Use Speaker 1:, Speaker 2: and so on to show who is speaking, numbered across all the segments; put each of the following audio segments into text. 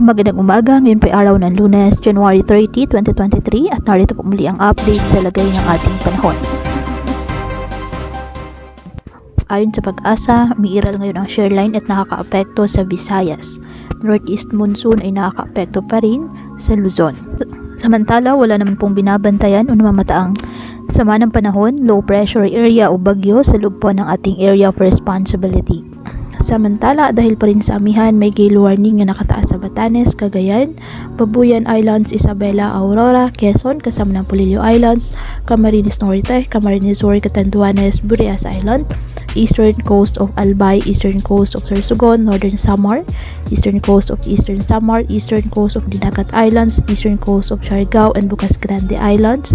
Speaker 1: Magandang umaga, ngayon po ay araw ng Lunes, January 30, 2023 at narito po muli ang update sa lagay ng ating panahon. Ayon sa Pag-asa, umiiral ngayon ang shoreline at nakakaapekto sa Visayas. Northeast monsoon ay nakakaapekto pa rin sa Luzon. Samantala, wala naman pong binabantayan o namamataang sama ng panahon, low pressure area o bagyo sa loob po ng ating area of responsibility. Samantala, dahil pa rin sa amihan, may gale warning na nakataas sa Batanes, Cagayan, Babuyan Islands, Isabela, Aurora, Quezon, kasama ng Polillo Islands, Camarines Norte, Camarines Sur, Catanduanes, Burias Island, eastern coast of Albay, eastern coast of Sorsogon, northern Samar, eastern coast of Eastern Samar, eastern coast of Dinagat Islands, eastern coast of Siargao and Bocas Grande Islands,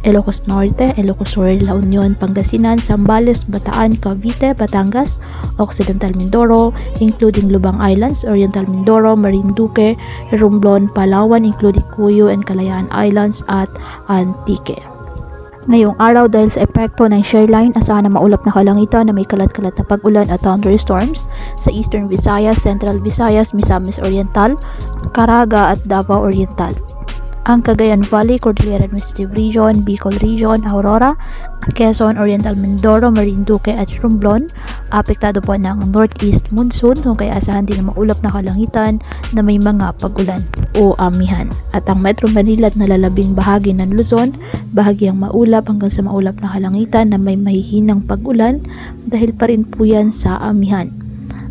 Speaker 1: Ilocos Norte, Ilocos Sur, La Union, Pangasinan, Zambales, Bataan, Cavite, Batangas, Occidental Mindoro, including Lubang Islands, Oriental Mindoro, Marinduque, Romblon, Palawan, including Cuyo and Kalayaan Islands at Antique. Ngayong araw, dahil sa epekto ng shoreline, asahan na maulap na kalangitan na may kalat-kalat na pag-ulan at thunderstorms sa Eastern Visayas, Central Visayas, Misamis Oriental, Caraga at Davao Oriental. Ang Cagayan Valley, Cordillera Administrative Region, Bicol Region, Aurora, Quezon, Oriental Mindoro, Marinduque at Romblon, apektado po ng northeast monsoon kung kaya asahan din na maulap na kalangitan na may mga pag-ulan o amihan. At ang Metro Manila at nalalabing bahagi ng Luzon, bahagyang maulap hanggang sa maulap na kalangitan na may mahihinang pag-ulan dahil pa rin po yan sa amihan.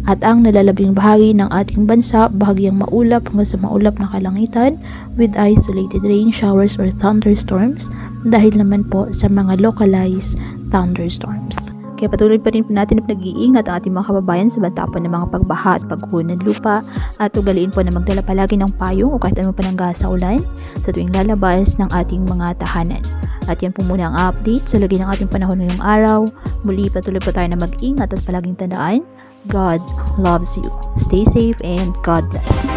Speaker 1: At ang nalalabing bahagi ng ating bansa, bahagyang maulap hanggang sa maulap na kalangitan with isolated rain showers or thunderstorms dahil naman po sa mga localized thunderstorms. Kaya patuloy pa rin po natin na nag-iingat ang ating mga kababayan sa banta po ng mga pagbaha at pagguho ng lupa at ugaliin po na magdala palagi ng payong o kahit anong panangga sa ulan sa tuwing lalabas ng ating mga tahanan. At yan po muna ang update sa lagay ng ating panahon ngayong araw. Muli patuloy po tayo na mag-ingat at palaging tandaan, God loves you. Stay safe and God bless.